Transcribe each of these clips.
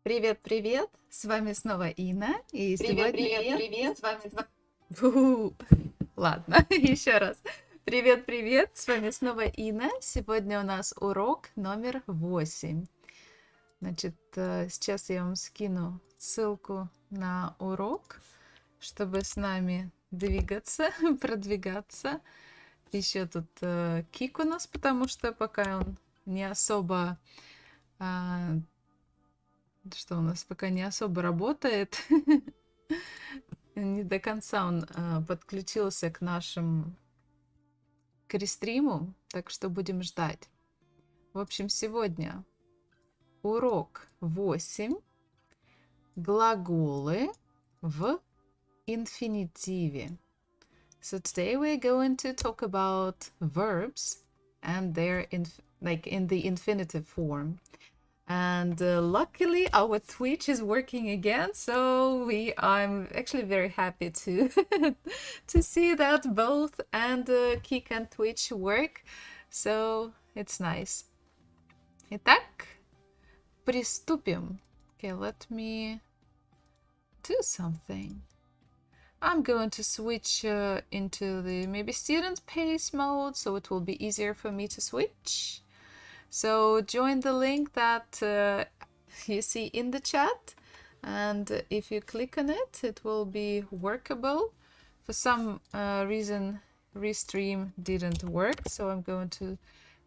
Привет-привет! С вами снова Инна, и Привет, сегодня... привет, привет, С вами... Ладно, еще раз. Привет-привет! С вами снова Инна. Сегодня у нас урок номер 8. Значит, сейчас я вам скину ссылку на урок, чтобы с нами двигаться, продвигаться. Еще тут Кик у нас, потому что пока он не особо... что у нас пока не особо работает. Не до конца он подключился к нашим к рестриму, так что будем ждать. В общем, сегодня урок 8. Глаголы в инфинитиве. So today we're going to talk about verbs and their in the infinitive form. And luckily our Twitch is working again, so I'm actually very happy to to see that both and Kik and Twitch work, so it's nice. Итак, приступим. Okay, let me do something. I'm going to switch into the maybe student pace mode, so it will be easier for me to switch. So join the link that you see in the chat, and if you click on it, it will be workable. For some reason, Restream didn't work, so I'm going to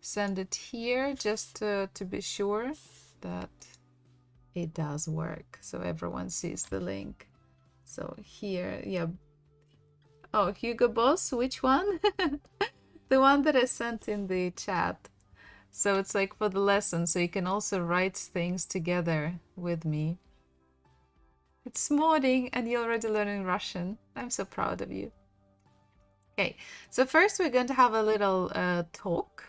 send it here just to be sure that it does work, so everyone sees the link. So here, yeah. Oh, Hugo Boss, which one? The one that I sent in the chat. So it's like for the lesson, so you can also write things together with me. It's morning and you're already learning Russian. I'm so proud of you. Okay, so first we're going to have a little talk.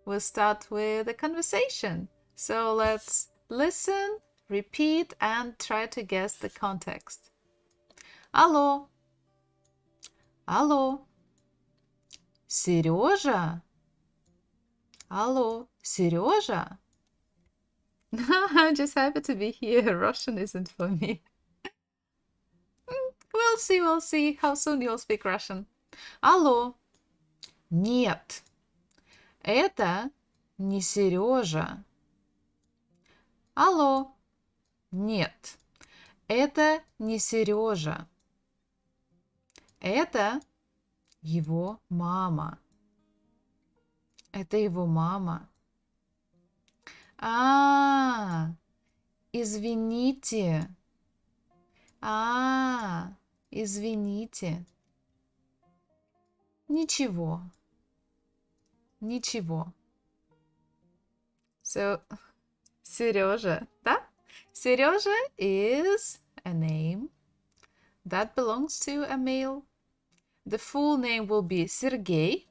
We'll start with a conversation. So let's listen, repeat, and try to guess the context. Алло. Алло. Сережа. Алло, Сережа? I'm just happy to be here. Russian isn't for me. We'll see how soon you'll speak Russian. Алло. Нет. Это не Сережа. Алло. Нет. Это не Сережа. Это его мама. Это его мама. Извините. Извините. Ничего. Ничего. So, Сережа, да? Сережа is a name that belongs to a male. The full name will be Sergey.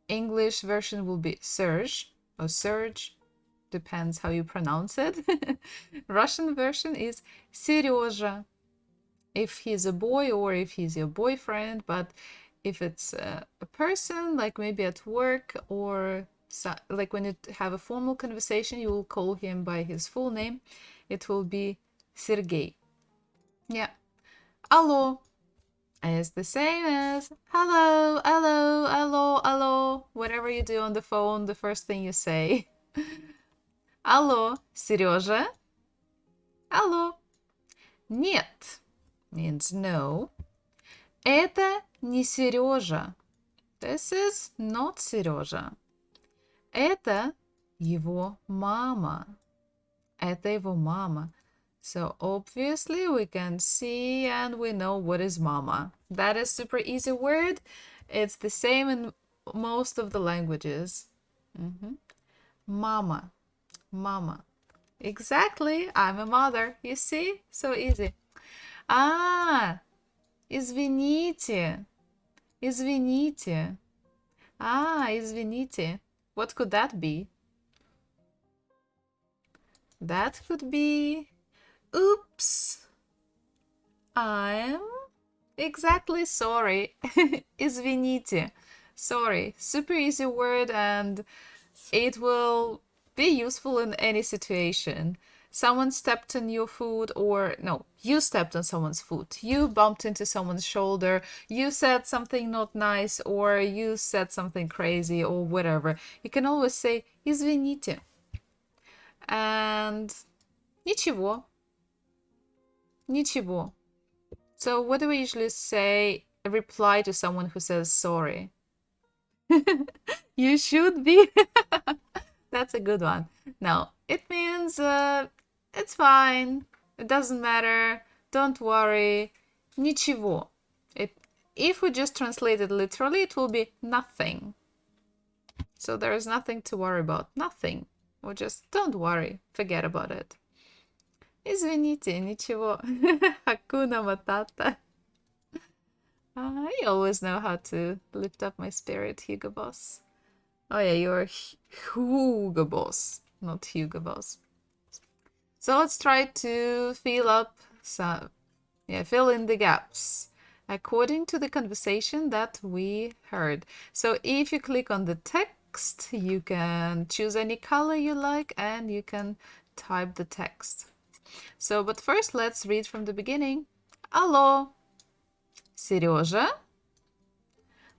English version will be Serge or Serge, depends how you pronounce it. Russian version is Serежа, if he's a boy or if he's your boyfriend, but if it's a person, like maybe at work or like when you have a formal conversation, you will call him by his full name. It will be Sergey. Yeah. Алло is the same as hello, hello, hello, hello. Whatever you do on the phone, the first thing you say. Алло, Сережа? Алло. Нет means no. Это не Сережа. This is not Сережа. Это его мама. Это его мама. So obviously we can see and we know what is mama. That is super easy word. It's the same in most of the languages. Mama. Mama. Exactly. I'm a mother. You see? So easy. Извините. Извините. Извините. What could that be? That could be oops. I'm exactly sorry. Извините. Sorry. Super easy word, and it will be useful in any situation. Someone stepped on your foot, or no, you stepped on someone's foot. You bumped into someone's shoulder. You said something not nice, or you said something crazy, or whatever. You can always say «извините». And ничего. Ничего. So what do we usually say? A reply to someone who says sorry. You should be. That's a good one. No, it means it's fine. It doesn't matter. Don't worry. Ничего. If we just translate it literally, it will be nothing. So there is nothing to worry about. Nothing. Or just don't worry. Forget about it. Извините, ничего. Hakuna Matata. I always know how to lift up my spirit, Hugo Boss. Oh yeah, you're Hugo Boss, not Hugo Boss. So let's try to fill in the gaps according to the conversation that we heard. So if you click on the text, you can choose any color you like and you can type the text. So, but first let's read from the beginning. Алло, Сережа?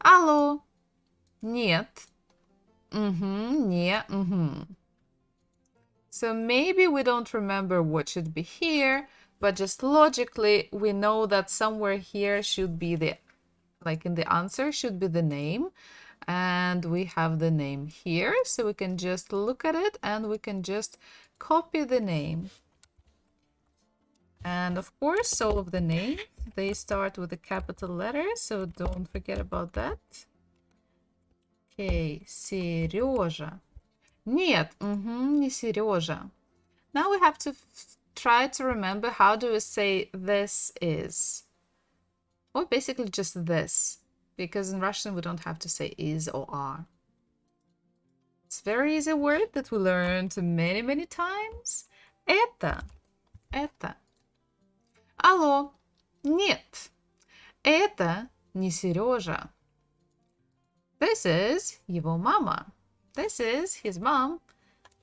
Алло, нет. Не, So maybe we don't remember what should be here, but just logically we know that somewhere here should be like in the answer should be the name, and we have the name here, so we can just look at it and we can just copy the name. And of course, all of the names, they start with a capital letter, so don't forget about that. Okay, Сережа. Нет, не Сережа. Now we have to try to remember how do we say this is. Or basically just this, because in Russian we don't have to say is or are. It's a very easy word that we learned many, many times. Это. Алло, нет, это не Сережа. This is его мама. This is his mom.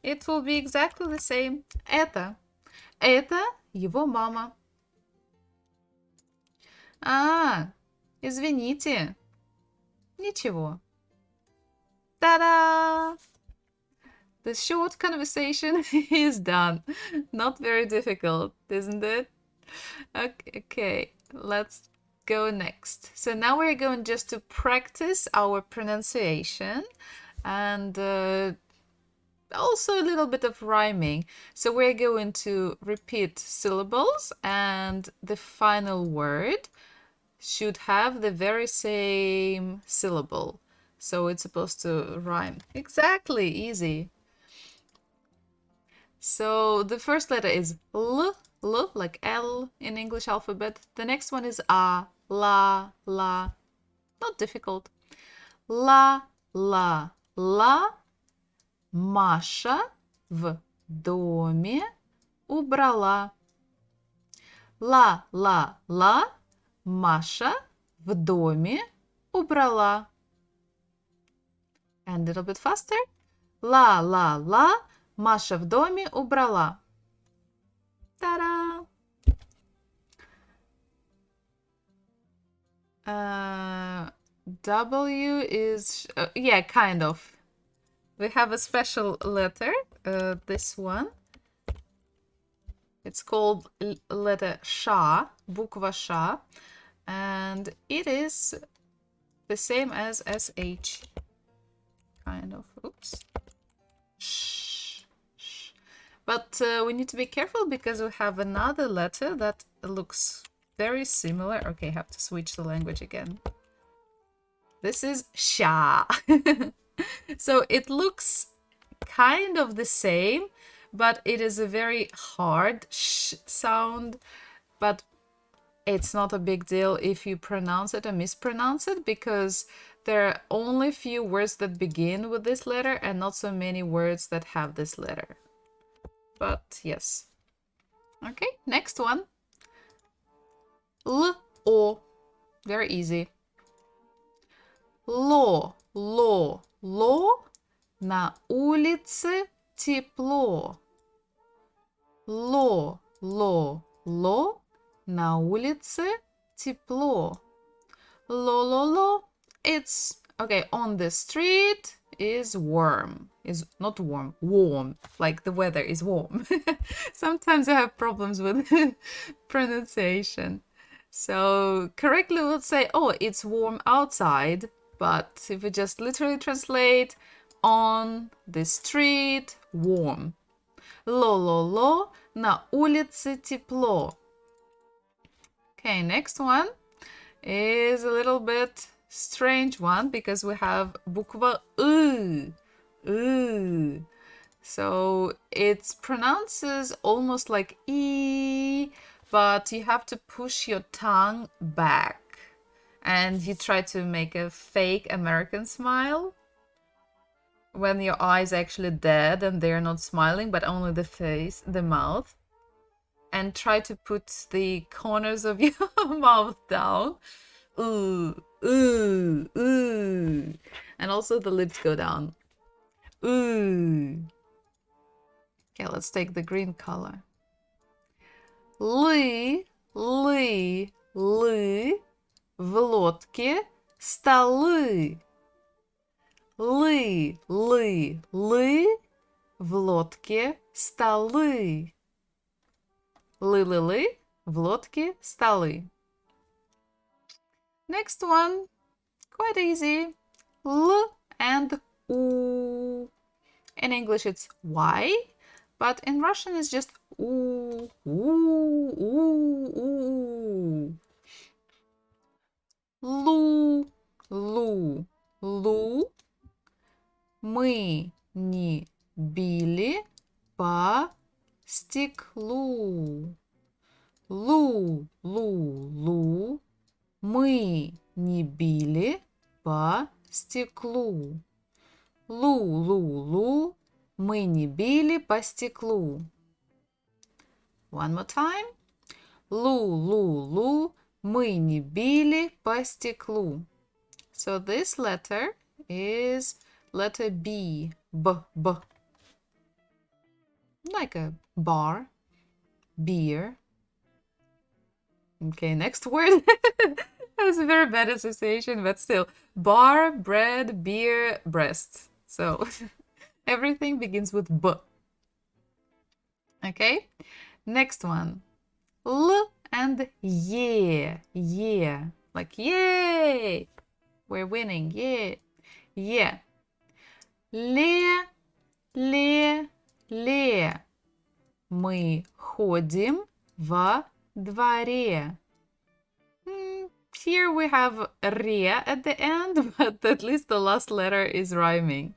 It will be exactly the same. Это его мама. Извините. Ничего. Ta-da! The short conversation is done. Not very difficult, isn't it? Okay, let's go next. So now we're going just to practice our pronunciation and also a little bit of rhyming. So we're going to repeat syllables, and the final word should have the very same syllable. So it's supposed to rhyme. Exactly, easy. So the first letter is L, like L in English alphabet. The next one is A, La, La. Not difficult. La, La, La. Маша в доме убрала. Ла, ла, ла. Маша в доме убрала. And a little bit faster. Ла, ла, ла. Маша в доме убрала. Ta-da! W is, yeah, kind of. We have a special letter, this one. It's called letter Sh, bukva Sh, and it is the same as SH. Kind of, oops. Sh, sh. But we need to be careful because we have another letter that looks very similar. Okay, I have to switch the language again. This is Sha. So it looks kind of the same, but it is a very hard sh sound, but it's not a big deal if you pronounce it or mispronounce it, because there are only few words that begin with this letter and not so many words that have this letter. But yes. Okay, next one. L-O. Very easy. Ло, ло, ло. На улице тепло. Ло, ло, на улице тепло. Lo, it's okay. On the street is warm. Is not warm, warm. Like the weather is warm. Sometimes I have problems with pronunciation. So correctly we'll say, oh, it's warm outside. But if we just literally translate, on the street, warm. Lo, на улице тепло. Okay, next one is a little bit strange one because we have bukva U. So it pronounces almost like E, but you have to push your tongue back and you try to make a fake American smile when your eyes actually dead and they're not smiling, but only the face, the mouth. And try to put the corners of your mouth down. Ooh. And also the lips go down. Ooh. Okay, let's take the green color. Лы, в лодке столы. Лы, в лодке столы. Лы, в лодке столы. Next one, quite easy. L and U. In English it's Y, but in Russian it's just U. Лу. Мы не били по стеклу. Лу. Мы не били по стеклу. Лу. Мы не били по стеклу. One more time. Лу. Мы не били по стеклу. So this letter is letter B. B. Like a bar. Beer. Okay, next word. That's a very bad association, but still. Bar, bread, beer, breast. So everything begins with B. Okay? Next one. L and ye. Like yay! We're winning. Yay! Yeah. Ле. Мы ходим во дворе. Here we have ре at the end, but at least the last letter is rhyming.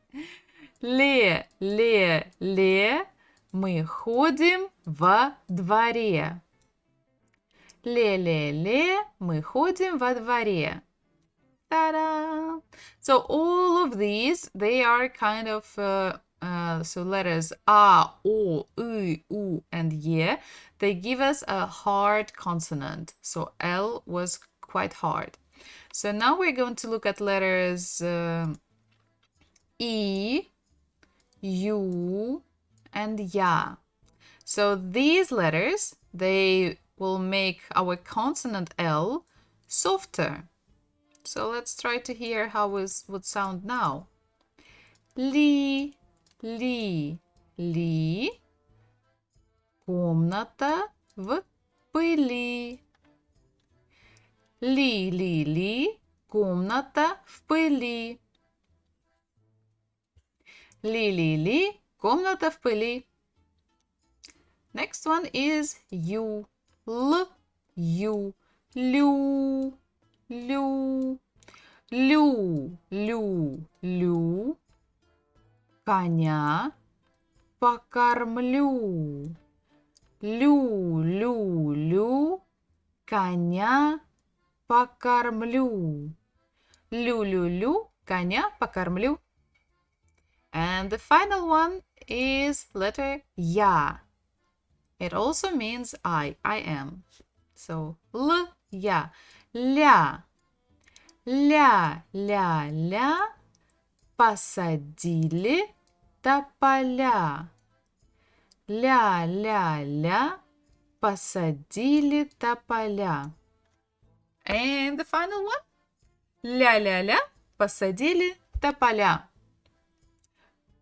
Ле. Мы ходим во дворе. Ле. Мы ходим во дворе. Ta-da! So all of these, they are kind of so letters A, O, U, and Ye. They give us a hard consonant. So L was quite hard. So now we're going to look at letters E, U, and Ya. So these letters, they will make our consonant L softer. So let's try to hear how it would sound now. Ли. Комната в пыли. Ли. Комната в пыли. Ли. Комната в пыли. Next one is you. L, you. Лю. Коня покормлю. Лю. Коня покормлю. Лю. Коня покормлю. And the final one is letter Ya. It also means I am. So L, Ya. Ля. Посадили тополя. ля-ля-ля, посадили тополя. And the final one. Ля-ля-ля, посадили тополя.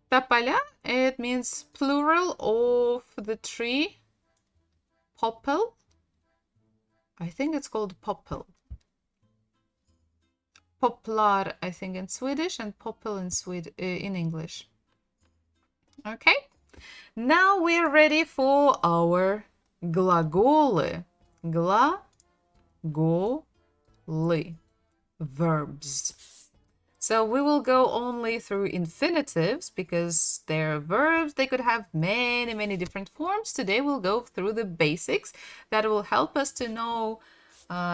Тополя, it means plural of the tree. Popel. I think it's called popel. Poplar, I think, in Swedish, and popel in English. Okay. Now we're ready for our глаголы. Глаголы. Verbs. So we will go only through infinitives because they're verbs. They could have many, many different forms. Today we'll go through the basics that will help us to know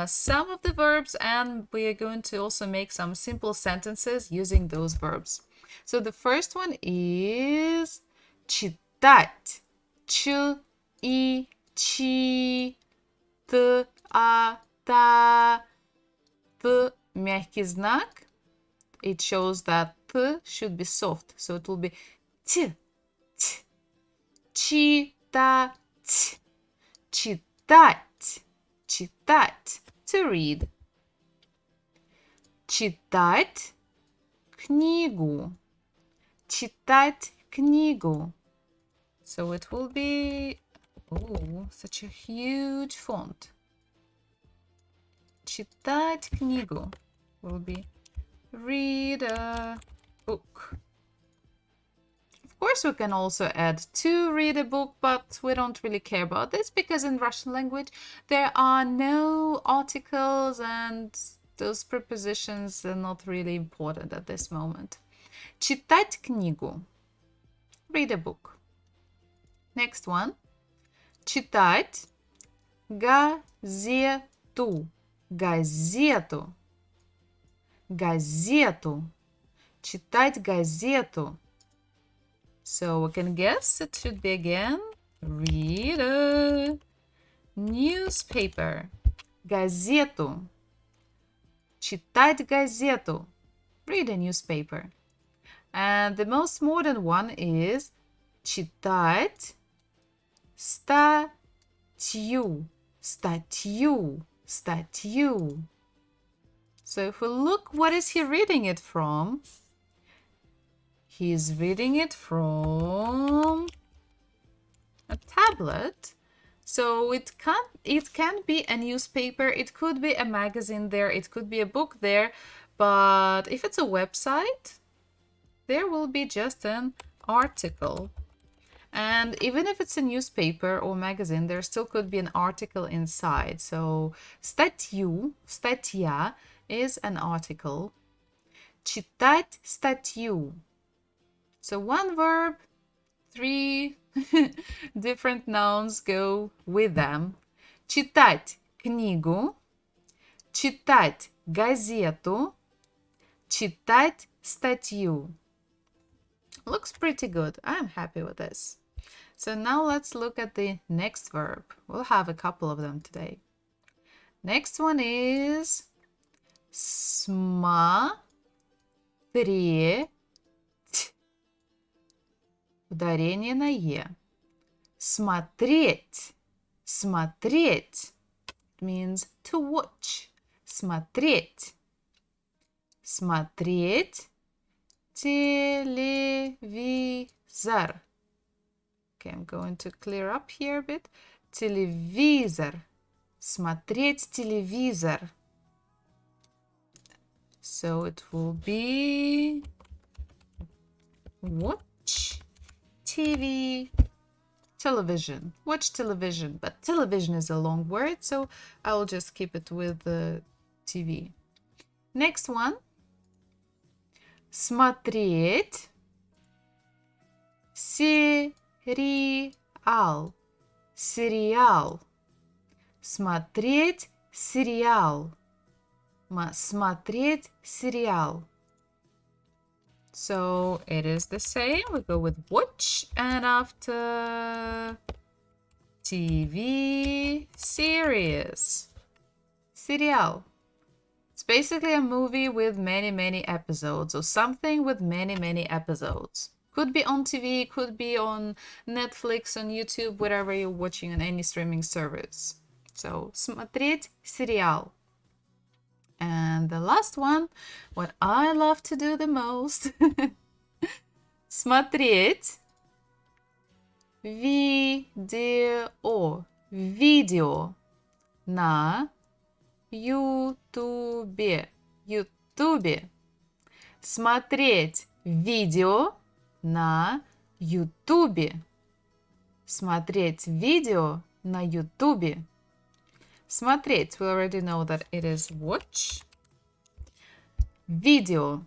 some of the verbs, and we are going to also make some simple sentences using those verbs. So the first one is читать. Ч, и, чи, т, а, та, т, мягкий знак. It shows that т should be soft, so it will be т, т, читать, читать, читать, to read. Читать книгу, читать книгу. So it will be, oh, such a huge font. Читать книгу will be read a book. Of course, we can also add to read a book, but we don't really care about this because in Russian language there are no articles and those prepositions are not really important at this moment. Читать книгу. Read a book. Next one. Читать газету. Газету. Газету. Читать газету. So we can guess it should be again. Read a newspaper. Газету. Читать газету. Read a newspaper. And the most modern one is читать статью. Статью. Статью. So if we look, what is he reading it from? He's reading it from a tablet. So it can be a newspaper, it could be a magazine there, it could be a book there, but if it's a website, there will be just an article. And even if it's a newspaper or magazine, there still could be an article inside. So статью, статья is an article. Читать статью. So one verb, 3 different nouns go with them. Читать книгу, читать газету, читать статью. Looks pretty good. I'm happy with this. So now let's look at the next verb. We'll have a couple of them today. Next one is смотреть. Ударение на «е». Смотреть. Смотреть. It means to watch. Смотреть. Смотреть телевизор. Okay, I'm going to clear up here a bit. Телевизор. Смотреть телевизор. So it will be watch TV. Television. Watch television. But television is a long word, so I'll just keep it with the TV. Next one. Смотреть сериал. Сериал. Смотреть сериал. Смотреть сериал. So it is the same. We go with watch, and after TV series. Serial. It's basically a movie with many, many episodes, or something with many, many episodes. Could be on TV, could be on Netflix, on YouTube, whatever you're watching on any streaming service. So, смотреть сериал. And the last one, what I love to do the most. Смотреть видео. Видео на Ютубе. Ютубе. Смотреть видео на Ютубе. Смотреть видео на Ютубе. Смотреть, we already know that it is watch. Video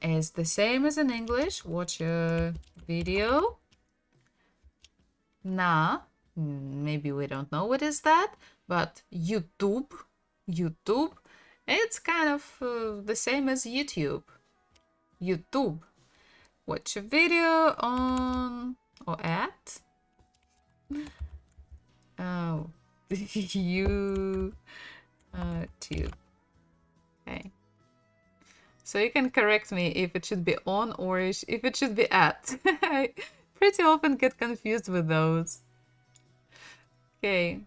is the same as in English. Watch a video. Na, maybe we don't know what is that, but YouTube, it's kind of the same as YouTube. YouTube. Watch a video on or at YouTube. Okay. So you can correct me if it should be on or if it should be at. I pretty often get confused with those. Okay.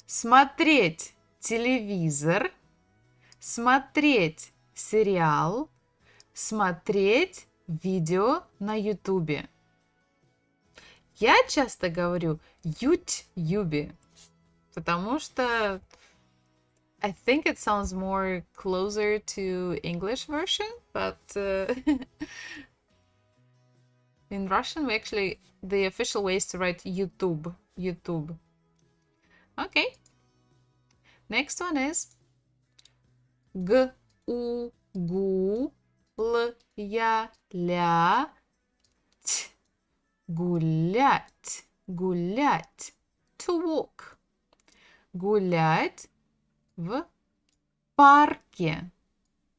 Смотреть телевизор, смотреть сериал, смотреть видео на Ютубе. Я часто говорю Ютюбе, потому что I think it sounds more closer to English version, but in Russian we actually, the official way is to write YouTube. YouTube. Okay. Next one is гулять. Гулять. Гулять. To walk. Гулять в парке.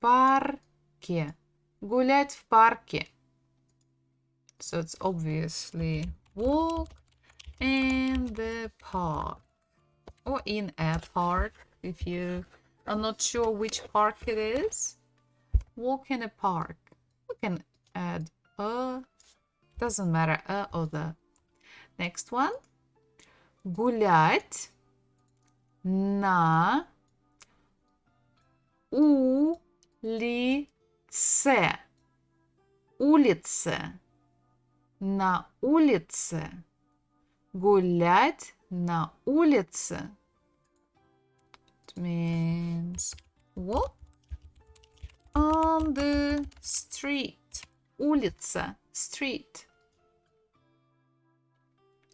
Парке. Гулять в парке. So it's obviously walk in the park. Or in a park, if you are not sure which park it is. Walk in a park. We can add a, doesn't matter, a or the. Next one. Гулять на улице. Улице. На улице. Гулять на улице. It means walk on the street. Улица, street.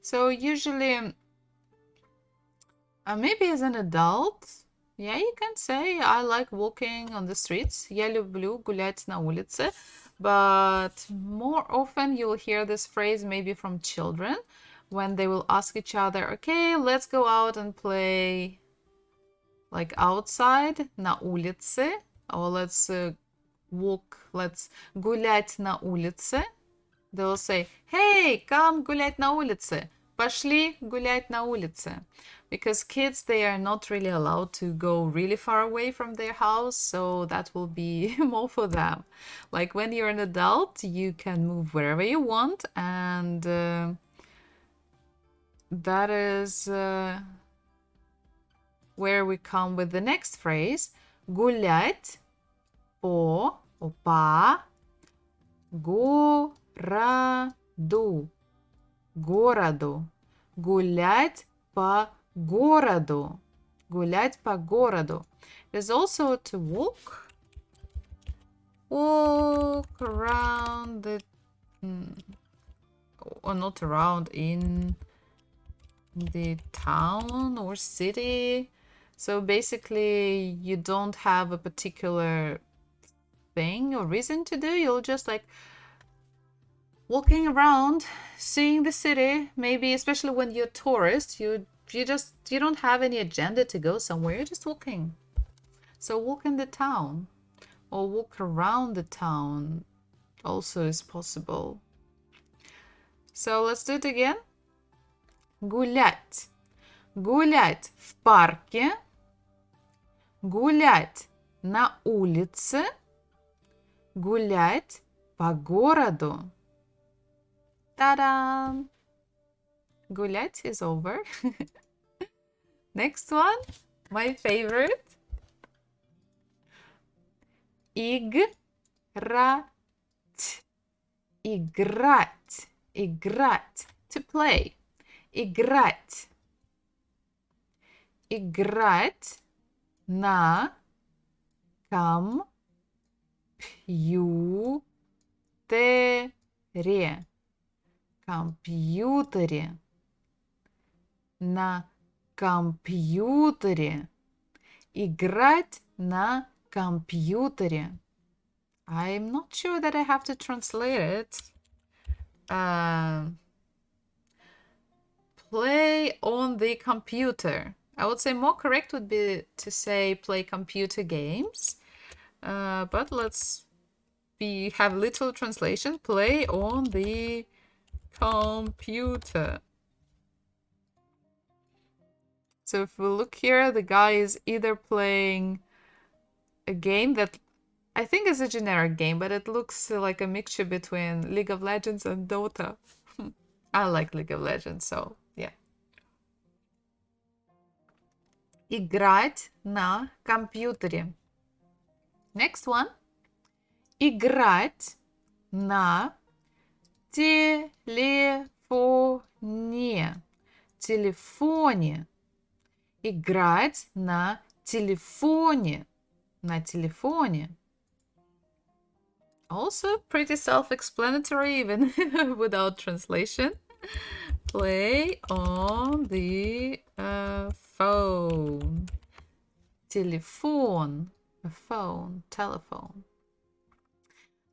So usually, maybe as an adult, yeah, you can say I like walking on the streets. Я люблю гулять на улице. But more often you will hear this phrase maybe from children when they will ask each other, okay, let's go out and play like outside, на улице, or let's walk, let's гулять на улице. They will say, hey, come гулять на улице. Пошли гулять на улице. Because kids, they are not really allowed to go really far away from their house, so that will be more for them. Like when you're an adult, you can move wherever you want, and that is where we come with the next phrase. Гулять по городу. Городу. Гулять по городу. Гулять по городу. There's also to walk. Walk around the... or not around, in the town or city. So basically you don't have a particular thing or reason to do. You'll just like walking around, seeing the city, maybe especially when you're a tourist, you don't have any agenda to go somewhere, you're just walking. So walk in the town or walk around the town also is possible. So let's do it again. Гулять. Гулять в парке. Гулять на улице. Гулять по городу. Та-дам! Гулять is over. Next one, my favorite. Играть. Играть. Играть. To play. Играть. Играть на компьютере. Компьютере. На компьютере. Играть на компьютере. I'm not sure that I have to translate it. Play on the computer. I would say more correct would be to say play computer games. But let's have little translation. Play on the computer. So if we look here, the guy is either playing a game that I think is a generic game, but it looks like a mixture between League of Legends and Dota. I like League of Legends, so yeah. Играть на компьютере. Next one. Играть на телефоне. Телефоне. Играть на телефоне. На телефоне. Also pretty self-explanatory even without translation. Play on the phone. Telephone. A phone. Telephone.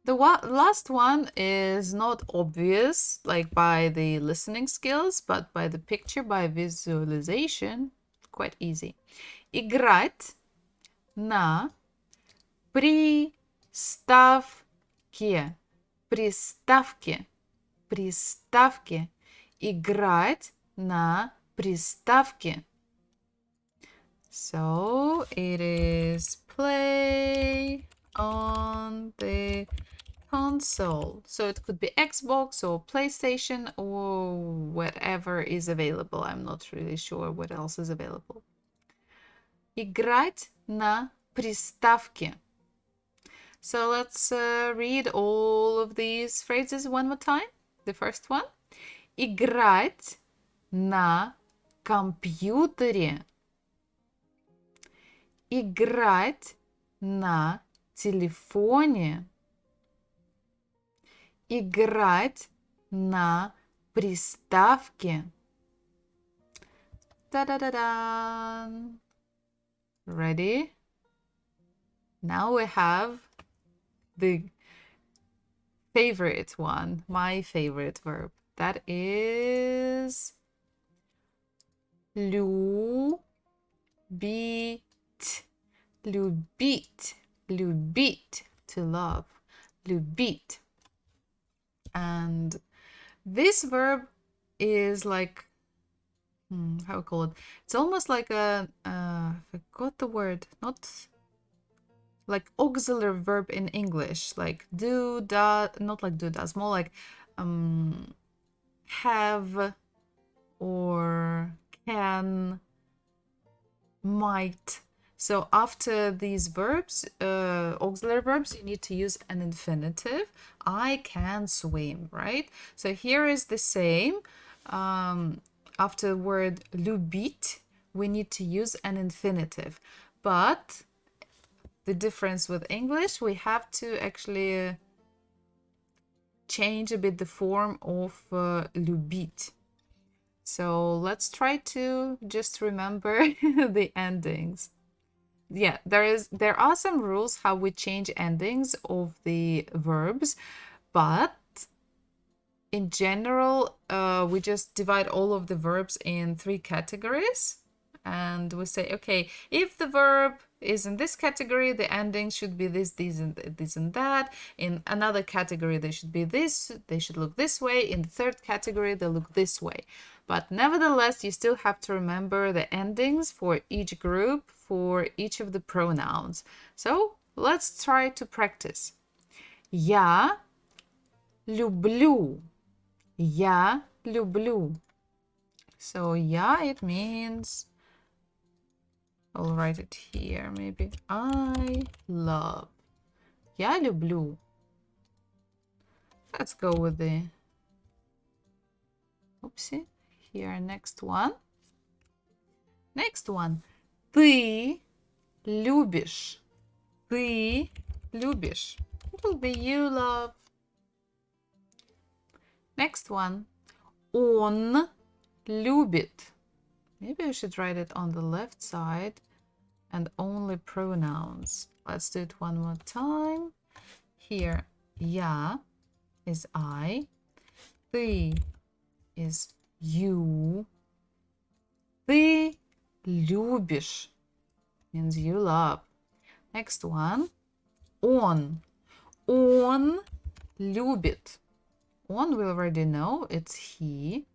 The last one is not obvious, like by the listening skills, but by the picture, by visualization. Quite easy. Играть на приставке. Приставке. Приставке. Играть на приставке. So it is play on the console. So it could be Xbox or PlayStation or whatever is available. I'm not really sure what else is available. Играть на приставке. So let's read all of these phrases one more time. The first one. Играть на компьютере. Играть на телефоне. Играть на приставке. Da-da-da-da. Ready? Now we have the favorite one, my favorite verb. That is любить. Любить. Любить. To love. Любить. And this verb is like, how we call it? It's almost like a, I forgot the word, not like auxiliary verb in English, like do, does, not like do, does, more like have or can, might. So after these verbs, auxiliary verbs, you need to use an infinitive. I can swim, right? So here is the same. After the word любить, we need to use an infinitive. But the difference with English, we have to actually change a bit the form of любить. So let's try to just remember the endings. Yeah, there are some rules how we change endings of the verbs, but in general, we just divide all of the verbs in 3 categories. And we say, okay, if the verb is in this category, the ending should be this, and that. In another category, they should be this, they should look this way. In the third category, they look this way. But nevertheless, you still have to remember the endings for each group, for each of the pronouns. So let's try to practice. Я люблю. Я люблю. So я, it means, I'll write it here maybe. I love. Я люблю. Let's go with the, oopsie, here, next one. Next one. Ты любишь. Ты любишь. It will be you love. Next one. Он любит. Maybe I should write it on the left side and only pronouns. Let's do it one more time. Here, я is I. Ты is you. Ты любишь means you love. Next one. Он. Он любит. Он we already know, it's he.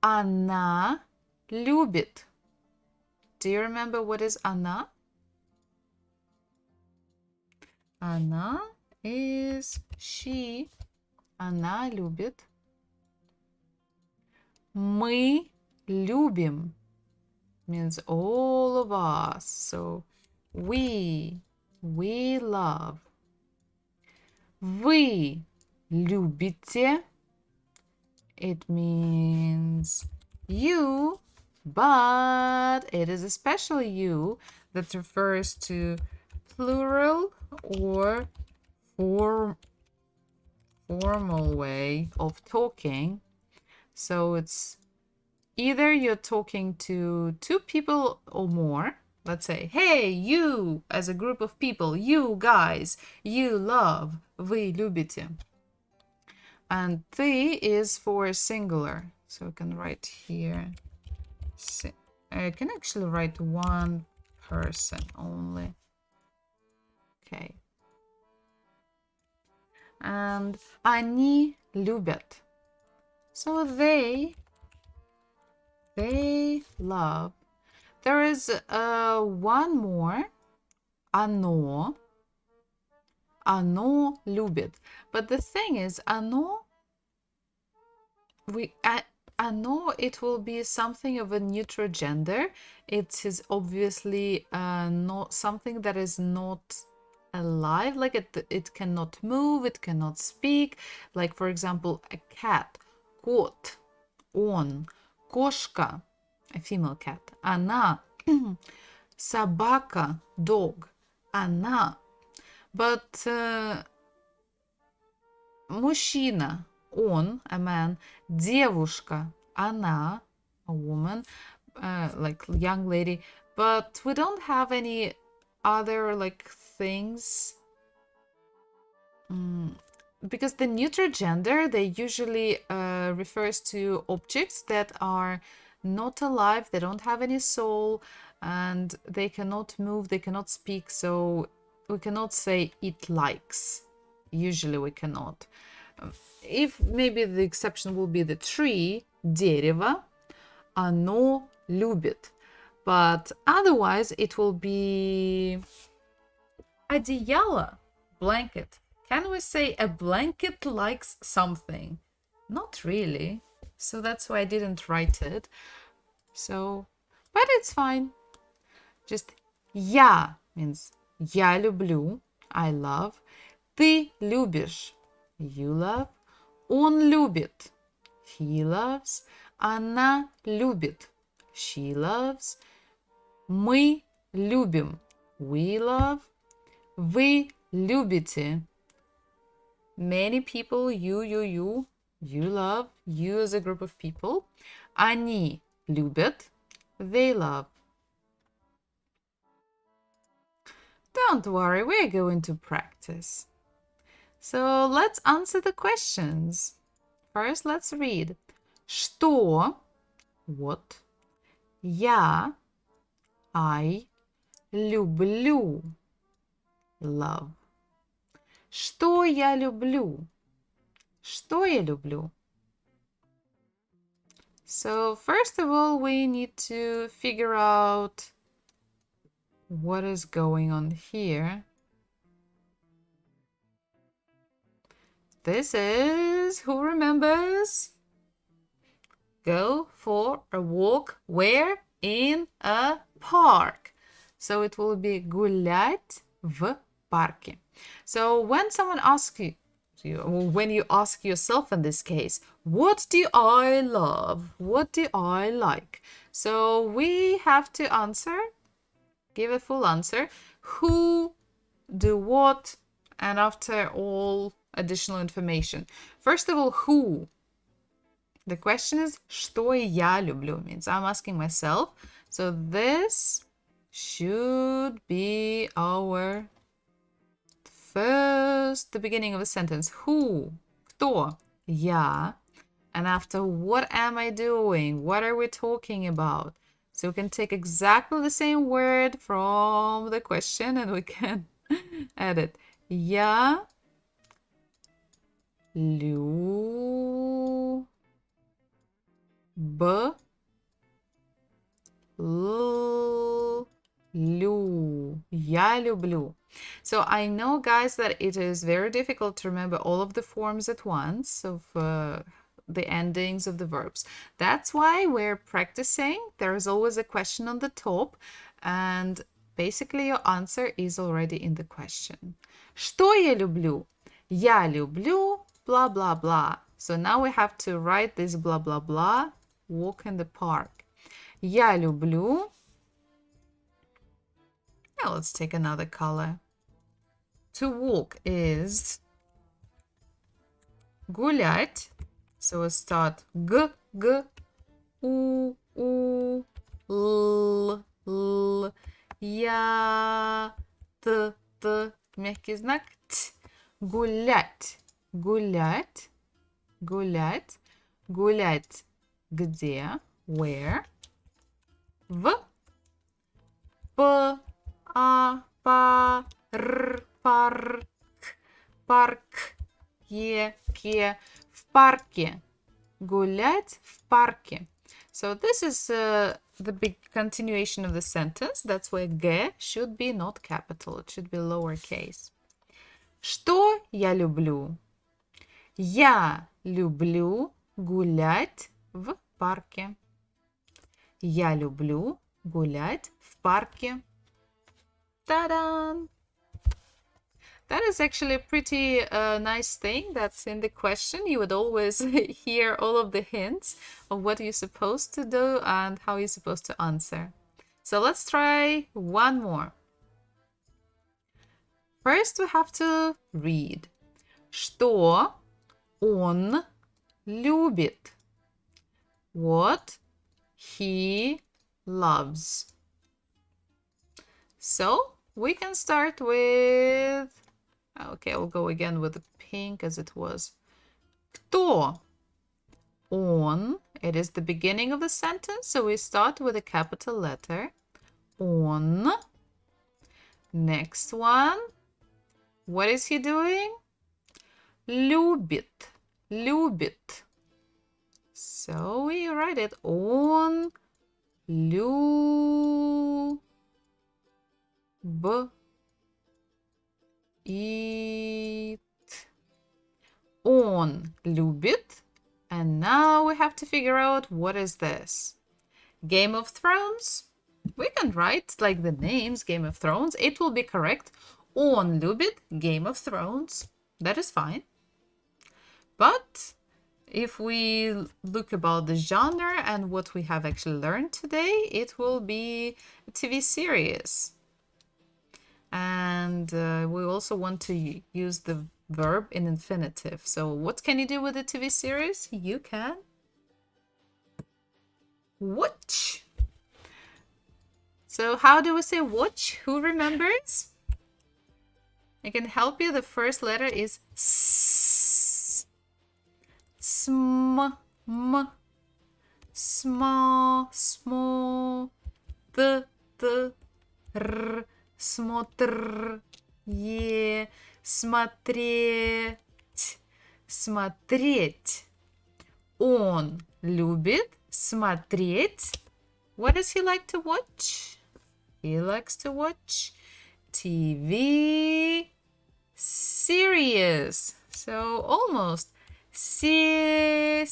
Она любит. Do you remember what is она? Она is she. Она любит. Мы любим means all of us. So we love. Вы любите. It means you, but it is a special you that refers to plural or formal way of talking. So it's either you're talking to two people or more. Let's say, hey, you, as a group of people, you guys, you love, вы любите. And ты is for singular. So I can write here. I can actually write one person only. Okay. And они любят. So they love. There is one more. Оно. Оно любит. But the thing is, оно, оно, it will be something of a neutral gender. It is obviously not something that is not alive. Like it cannot move, it cannot speak. Like, for example, a cat, кот, он, кошка, a female cat, она, собака, dog, она. But мужчина, он, a man, девушка, она, a woman, like young lady. But we don't have any other like things. Because the neutral gender, they usually refers to objects that are not alive, they don't have any soul, and they cannot move, they cannot speak. So we cannot say it likes. Usually we cannot. If maybe the exception will be the tree, дерево, оно любит. But otherwise it will be одеяло, blanket. Can we say a blanket likes something? Not really. So that's why I didn't write it. So, but it's fine. Just я means я люблю, I love. Ты любишь, you love. Он любит, he loves. Она любит, she loves. Мы любим, we love. Вы любите. Many people, you love, you as a group of people. Они любят, they love. Don't worry, we're going to practice. So let's answer the questions. First, let's read. Что, what, я, I, люблю, love. Что я люблю? Что я люблю? So first of all, we need to figure out what is going on here. This is, who remembers? Go for a walk. Where? In a park. So it will be гулять в парке. So when someone asks you, when you ask yourself in this case, what do I love? What do I like? So we have to answer, give a full answer. Who, do what, and after all additional information. First of all, who. The question is, что я люблю? Means I'm asking myself. So this should be our the beginning of a sentence. Who? Кто? Я. And after, what am I doing? What are we talking about? So we can take exactly the same word from the question and we can add it. Я люблю. Я люблю. So I know, guys, that it is very difficult to remember all of the forms at once of the endings of the verbs. That's why we're practicing. There is always a question on the top, and basically your answer is already in the question. Что я люблю? Я люблю blah blah blah. So now we have to write this blah blah blah, walk in the park. Я люблю. Now let's take another color. To walk is гулять. So we start g, u, l, l, я, т, мягкий знак, т. Гулять, гулять, гулять, гулять. Где? Where? В, п, а, па, р, парк, парк, ке, в парке. Гулять в парке. So this is the big continuation of the sentence. That's where г should be not capital. It should be lowercase. Что я люблю? Я люблю гулять в парке. Я люблю гулять в парке. Ta-da! That is actually a pretty nice thing that's in the question. You would always hear all of the hints of what you're supposed to do and how you're supposed to answer. So let's try one more. First, we have to read. Что он любит? What he loves. So we can start with, okay, I'll go again with the pink as it was. Кто? Он. It is the beginning of the sentence, so we start with a capital letter. Он. Next one. What is he doing? Любит. Любит. So we write it. Он любит. Он любит. And now we have to figure out what is this. Game of Thrones? We can write like the names Game of Thrones. It will be correct. Он любит Game of Thrones. That is fine. But if we look about the genre and what we have actually learned today, it will be a TV series. And we also want to use the verb in infinitive. So what can you do with the TV series? You can watch. So how do we say watch? Who remembers? I can help you. The first letter is S. Sm, m, sma, smo, th, r, смотр, смотреть, смотреть. Он любит смотреть. What does he like to watch? He likes to watch TV series. So almost. Сериалы.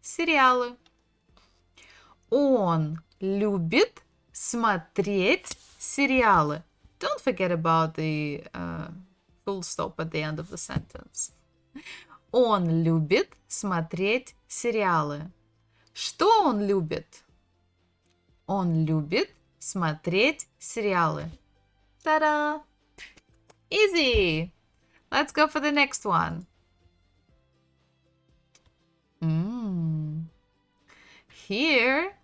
Сериалы. Он любит смотреть сериалы. Don't forget about the full stop at the end of the sentence. Он любит смотреть сериалы. Что он любит? Он любит смотреть сериалы. Ta-da! Easy! Let's go for the next one. Here,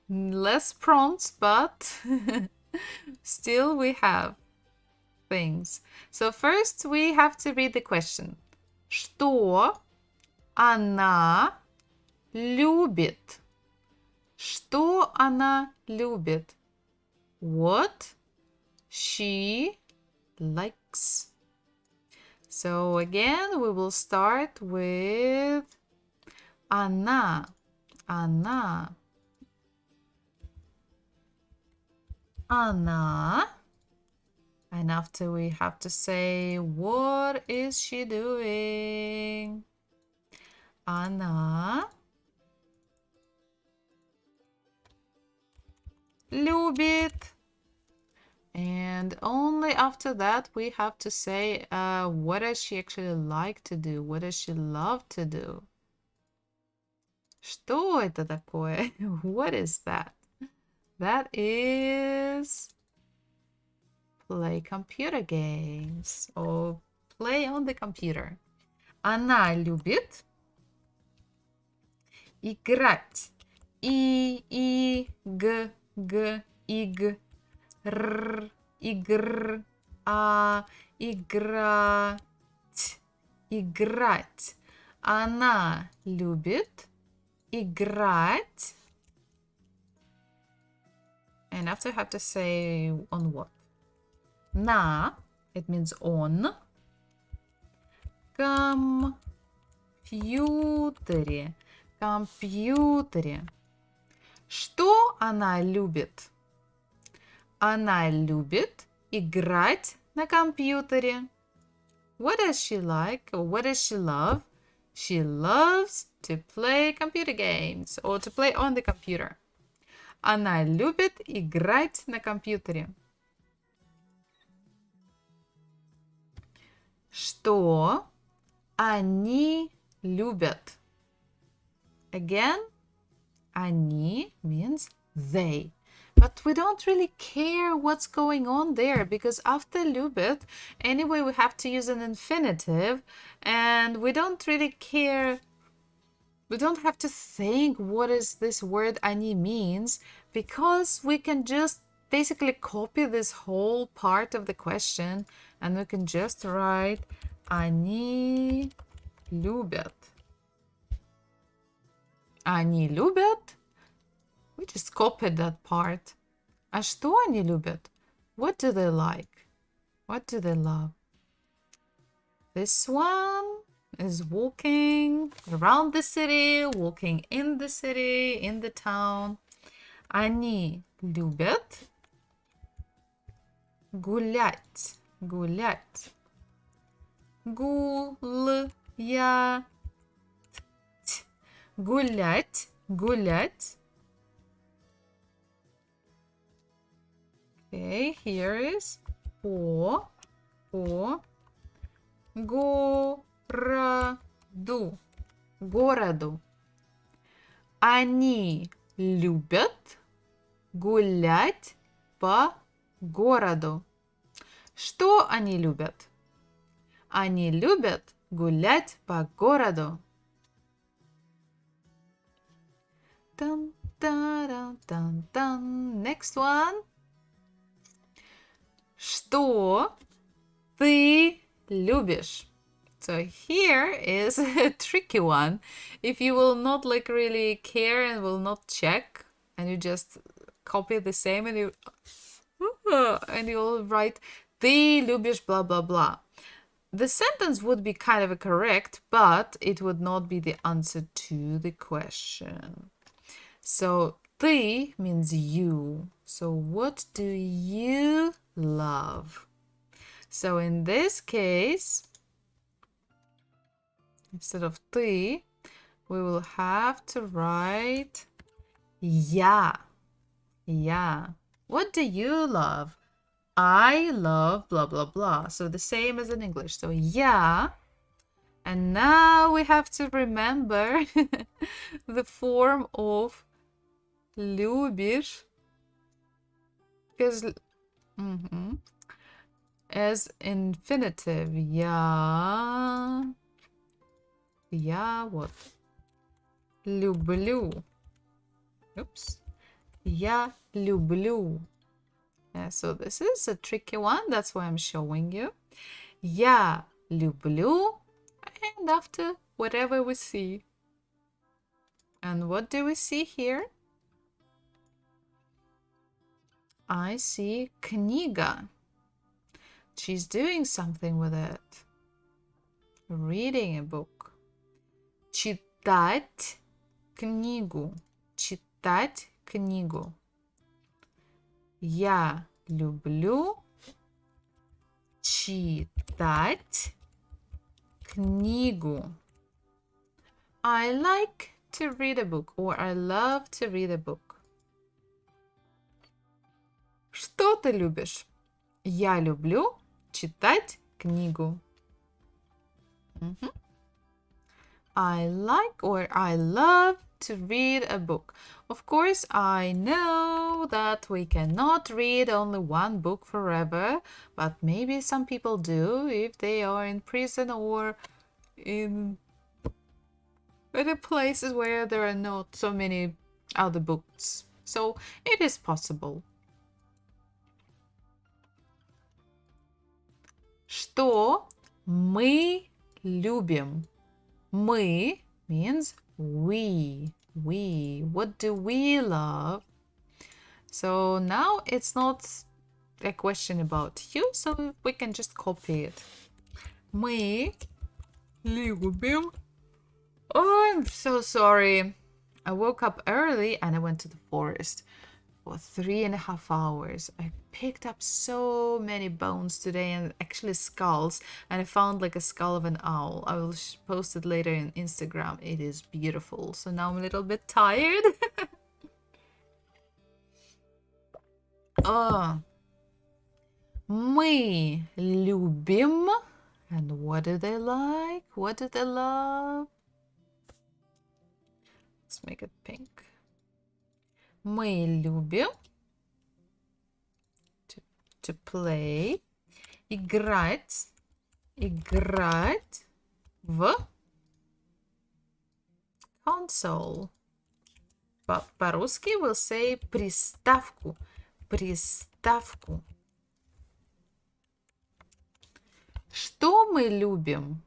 less prompts, but still we have things. So first we have to read the question. Что она любит? Что она любит? What she likes. So again, we will start with она. Она. Она. And after we have to say, what is she doing? Она любит. And only after that we have to say, what does she actually like to do? What does she love to do? Что это такое? What is that? That is play computer games or play on the computer. Она любит играть. Иг, р, игр, играть, играть. Она любит играть. And after I have to say on what? На, it means on. Компьютере. Компьютере. Что она любит? Она любит играть на компьютере. What does she like or what does she love? She loves to play computer games or to play on the computer. Она любит играть на компьютере. Что они любят? Again, они means they. But we don't really care what's going on there because after любит, anyway, we have to use an infinitive and we don't really care. We don't have to think what is this word они means because we can just basically copy this whole part of the question and we can just write они любят. Они любят. We just copied that part. А что они любят? What do they like? What do they love? This one is walking around the city, walking in the city, in the town. Они любят гулять. Гулять. Гулять. Гулять. Гулять. Okay, here is по городу. Городу. Они любят гулять по городу. Что они любят? Они любят гулять по городу. Dun, dun, dun, dun. Next one. Что ты любишь? So here is a tricky one. If you will not like really care and will not check and you just copy the same and you'll write ты любишь blah blah blah. The sentence would be kind of correct, but it would not be the answer to the question. So Ты means you. So what do you love? So in this case, instead of ты, we will have to write я. Я. What do you love? I love blah, blah, blah. So the same as in English. So я. And now we have to remember the form of любишь. Because as infinitive. Я what? Люблю. Oops. Я люблю. Yeah, so this is a tricky one. That's why I'm showing you. Я люблю. And after whatever we see. And what do we see here? I see книга. She's doing something with it. Reading a book. Читать книгу. Читать книгу. Я люблю читать книгу. I like to read a book, or I love to read a book. Что ты любишь? Я люблю читать книгу. I like or I love to read a book. Of course, I know that we cannot read only one book forever, but maybe some people do if they are in prison or in other places where there are not so many other books. So it is possible. Что мы любим? Мы means we. We. What do we love? So now it's not a question about you, so we can just copy it. Мы любим. Oh, I'm so sorry. I woke up early and I went to the forest for 3.5 hours. I picked up so many bones today and actually skulls, and I found like a skull of an owl. I will post it later in Instagram. It is beautiful. So now I'm a little bit tired. Мы любим. And what do they like? What do they love? Let's make it pink. Мы любим to play. Играть в console. По-русски we'll say приставку. Что мы любим?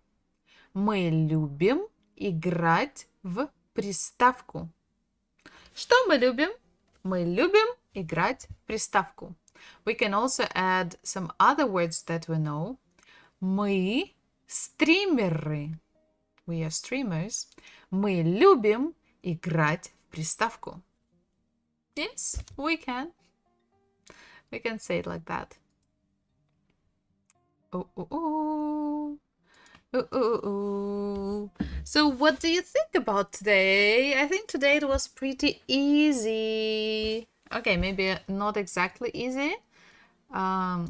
Мы любим играть в приставку. Что мы любим? Мы любим играть в приставку. We can also add some other words that we know. Мы стримеры. We are streamers. Мы любим играть в приставку. Yes, we can. We can say it like that. So what do you think about today? I think today it was pretty easy. Okay, maybe not exactly easy. I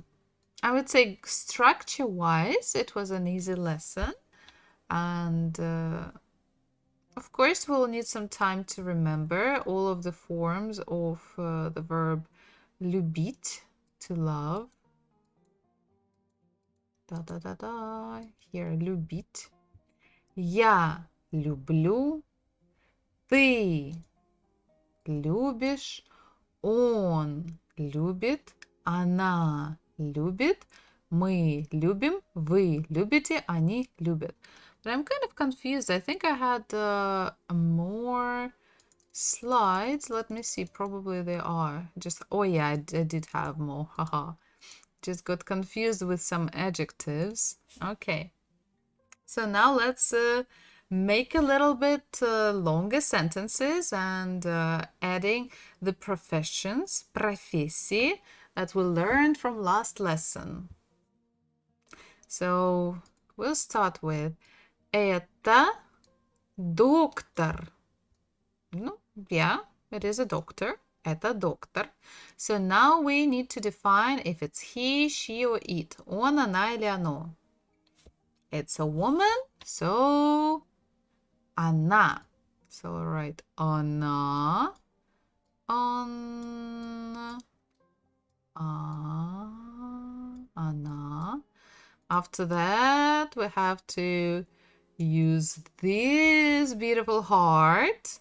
would say structure-wise, it was an easy lesson. And of course, we'll need some time to remember all of the forms of the verb любить, to love. Here, любить. Я люблю. Ты любишь. Он любит. Она любит. Мы любим. Вы любите. Они любят. But I'm kind of confused. I think I had more slides. Let me see. Probably they are. Oh yeah, I did have more. Haha. Just got confused with some adjectives. Okay. So now let's make a little bit longer sentences and adding the professions, профессии, that we learned from last lesson. So we'll start with это доктор. No, yeah, it is a doctor. Это доктор. So now we need to define if it's he, she, or it. Он, она или оно. It's a woman, so она. So write она, она. After that, we have to use this beautiful heart.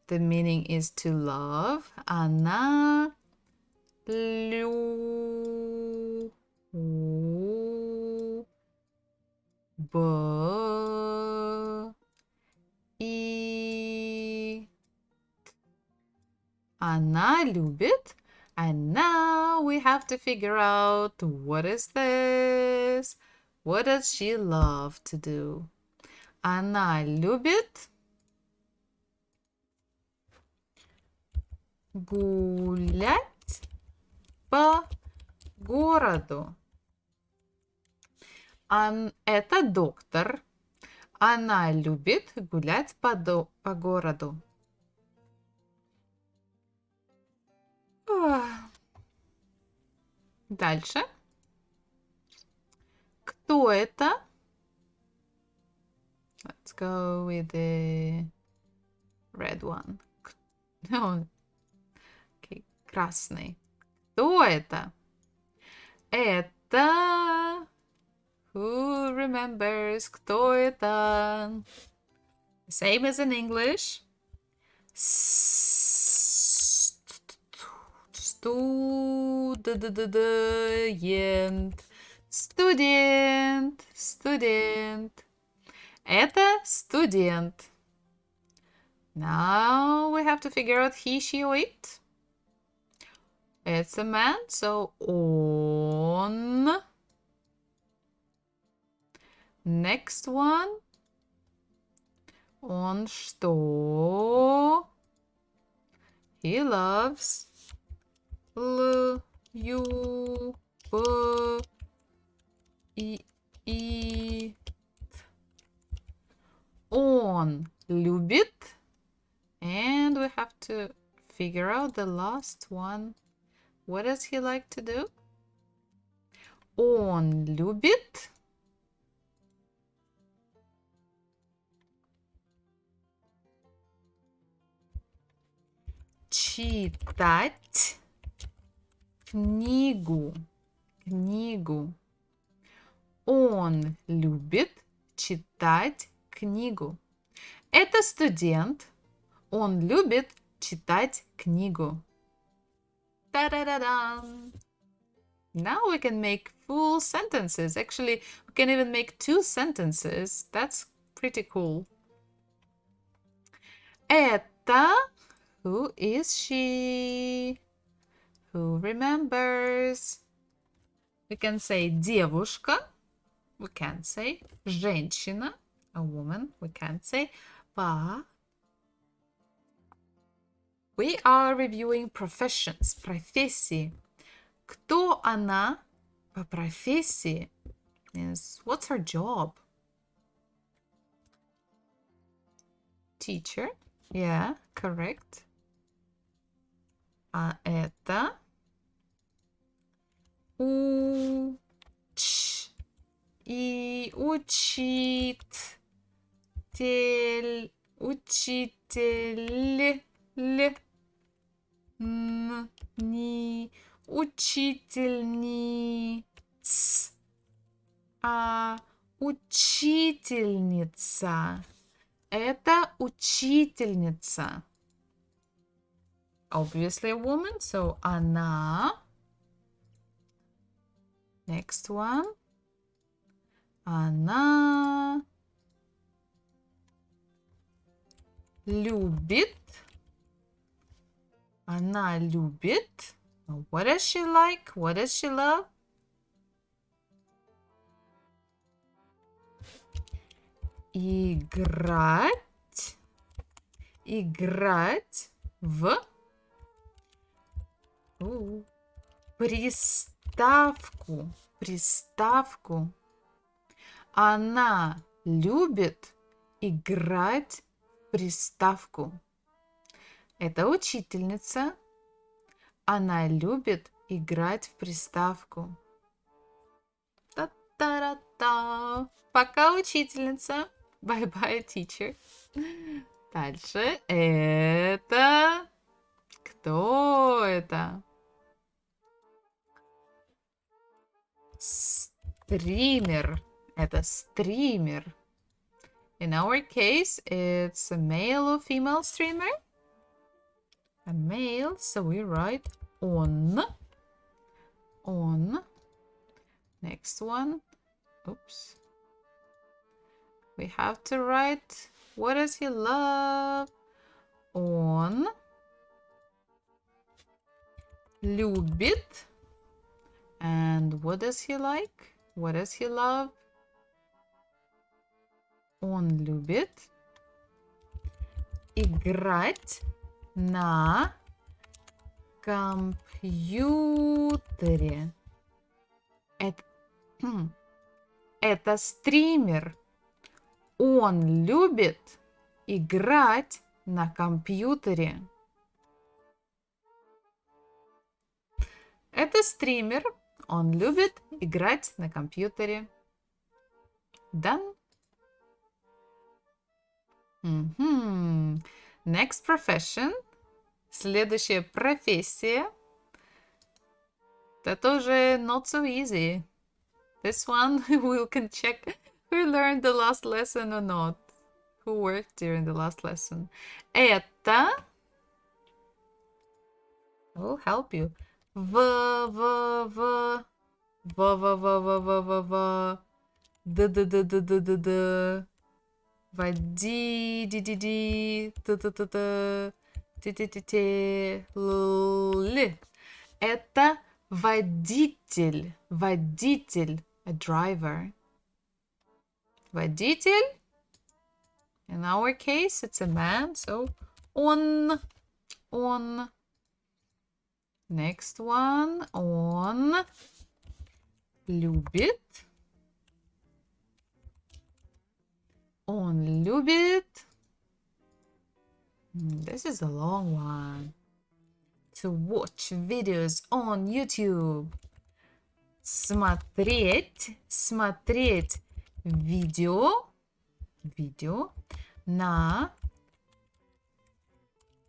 The meaning is to love. Она любит. Она любит. And now we have to figure out what is this? What does she love to do? Она любит гулять по городу. Это доктор. Она любит гулять по городу. Дальше. Кто это? Let's go with the red one. No. Okay, красный. Кто это? Это... Who remembers? Кто это? Same as in English. Студент. Это студент. Now we have to figure out he, she, or it. It's a man, so он. Next one. Он что? He loves. Он любит. And we have to figure out the last one. What does he like to do? Он любит читать книгу. Он любит читать книгу. Это студент. Он любит читать книгу. Та-да-да-дам! Now we can make full sentences. Actually, we can even make 2 sentences. That's pretty cool. Это... Who is she? Who remembers? We can say девушка. We can say женщина, a woman. We can't say but we are reviewing professions, профессии. Кто она по профессии? Is what's her job? Teacher. Yeah, correct. А это учитель, учительниц, учительница. Это учительница. Obviously a woman, so она. Next one. Она любит. Она любит. What does she like? What does she love? Играть. Играть в приставку. Приставку. Она любит играть в приставку. Это учительница. Она любит играть в приставку. Та-та-ра-та. Пока, учительница. Bye-bye, teacher. Дальше. Это... Кто это? Стример. Это стример. In our case, it's a male or female streamer. A male, so we write on. On. Next one. Oops. We have to write what does he love? Он любит. And what does he like? What does he love? Он любит играть на компьютере. Это стример. Он любит играть на компьютере. Это стример. Он любит играть на компьютере. Done. Next profession. Следующая профессия. Это тоже not so easy. This one we can check who learned the last lesson or not. Who worked during the last lesson. Это... I will help you. Води, ди-ди-ди, та-та-та-та, ти-ти-ти-ти, л. Это водитель. Водитель. A driver. Водитель. In our case, it's a man, so он. Он. Next one. Он любит. Он любит. This is a long one. To watch videos on YouTube. Смотреть. Смотреть видео. Видео на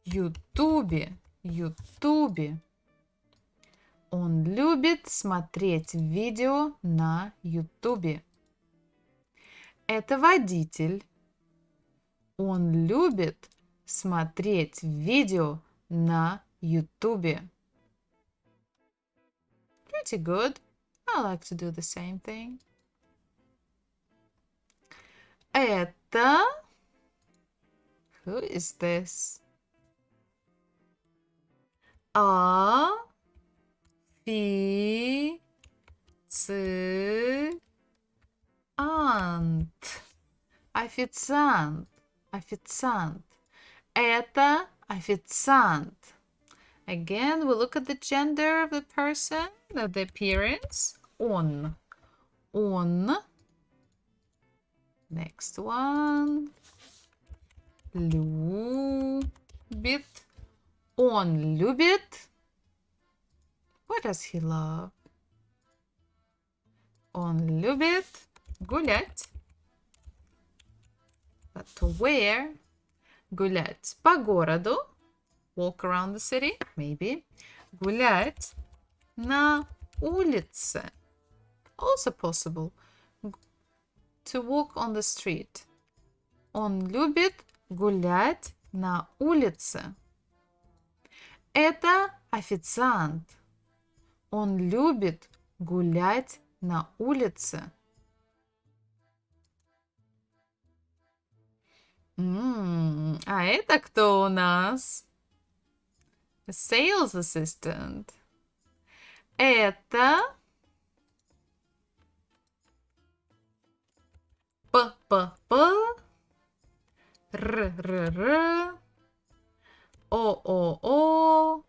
Ютубе. Ютубе. Он любит смотреть видео на Ютубе. Это водитель. Он любит смотреть видео на Ютубе. Pretty good. I like to do the same thing. Это... Who is this? Официант. Официант. Это официант. Again, we look at the gender of the person, at the appearance. Он. Он. Next one. Любит. Он любит. What does he love? Он любит гулять. But where? Гулять по городу. Walk around the city, maybe. Гулять на улице. Also possible. To walk on the street. Он любит гулять на улице. Это официант. Он любит гулять на улице. А это кто у нас? A sales assistant. Это П, Р, О,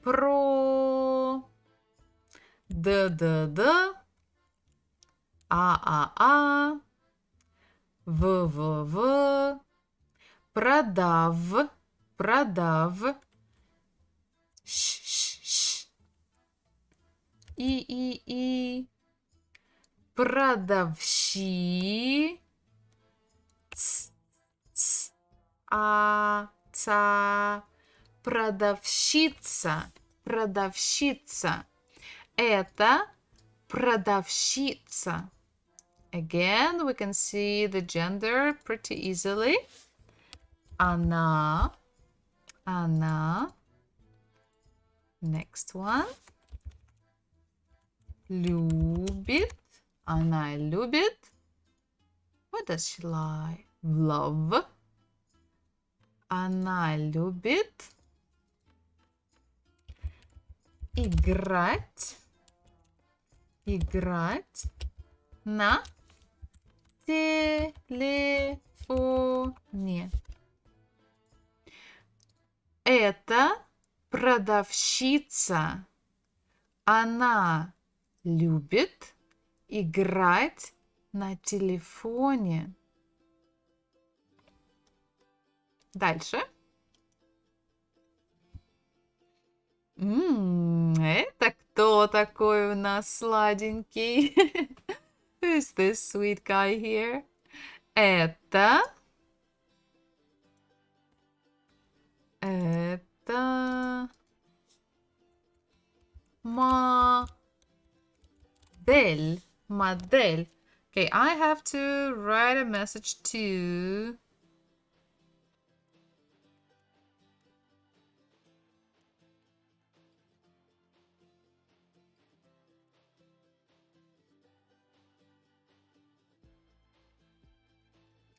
про, Д, А, В, продав, Ш, И, продавщи, Ц, А, ца, продавщица, это продавщица. Again, we can see the gender pretty easily. Она. Next one. Любит. Она любит. What does she like? Love. Она любит играть на телефоне. Это продавщица. Она любит играть на телефоне. Дальше. Это кто такой у нас сладенький? Who's this sweet guy here? Это модель. Okay, I have to write a message to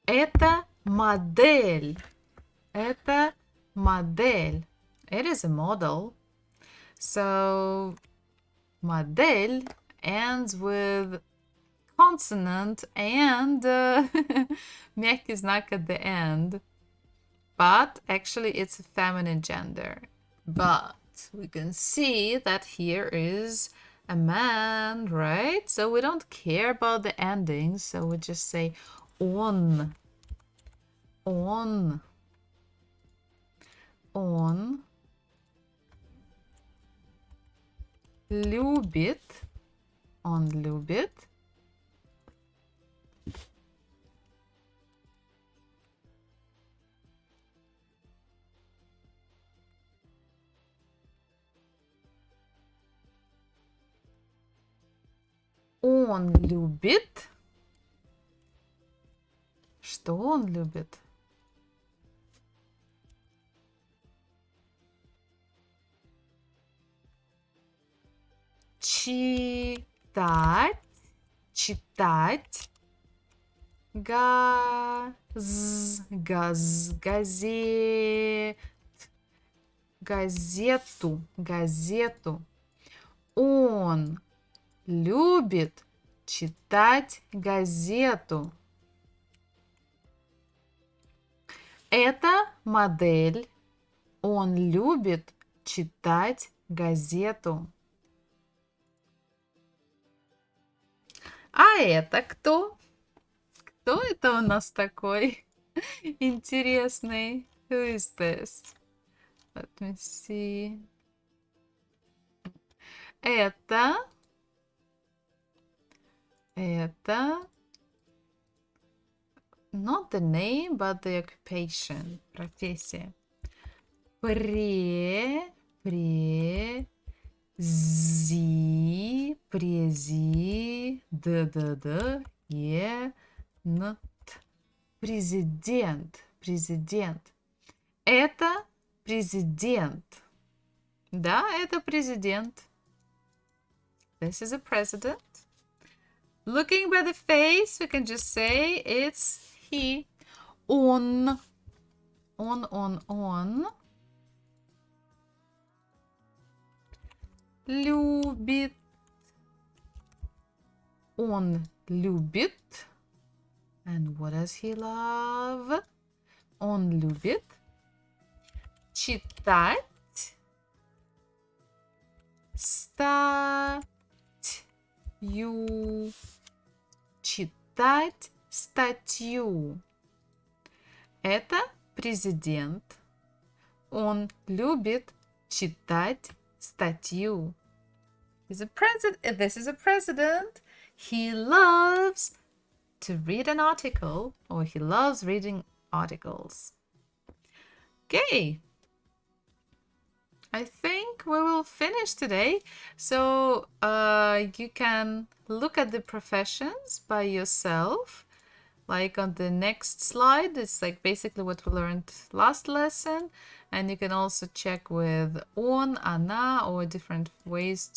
это модель. It is a model. So модель ends with consonant and мягкий знак at the end. But actually it's a feminine gender. But we can see that here is a man, right? So we don't care about the endings. So we just say он любит. Он любит Что он любит? Читать. Газету. Он любит читать газету. Это модель. Он любит читать газету. А это кто? Кто это у нас такой интересный? Who is this? Let me see. Это not the name, but the occupation. Профессия. Президент. Это президент. Да, это президент. This is a president. Looking by the face, we can just say it's he. Он. Любит. Он любит And what does he love? Он любит читать статью. Читать статью. Это президент. Он любит читать статью. He's a president. This is a president. He loves to read an article, or he loves reading articles. Okay. I think we will finish today. So you can look at the professions by yourself. Like on the next slide, it's like basically what we learned last lesson. And you can also check with он, она, or different ways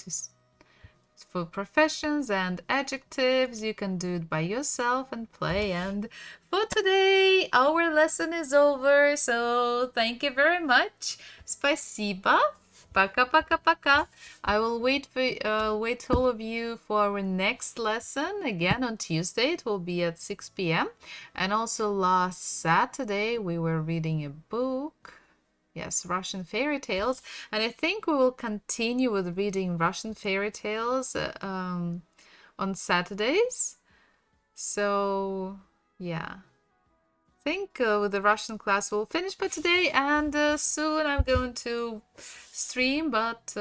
for professions and adjectives. You can do it by yourself and play. And for today, our lesson is over. So thank you very much. Спасибо. Пока-пока-пока. I will wait all of you for our next lesson again on Tuesday. It will be at 6 p.m. And also last Saturday we were reading a book. Yes, Russian fairy tales. And I think we will continue with reading Russian fairy tales on Saturdays. So yeah. I think with the Russian class we'll finish for today, and soon I'm going to stream but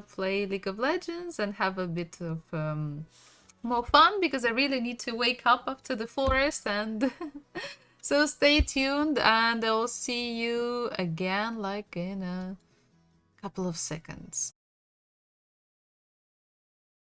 play League of Legends and have a bit of more fun, because I really need to wake up after the forest. And so stay tuned, and I'll see you again like in a couple of seconds.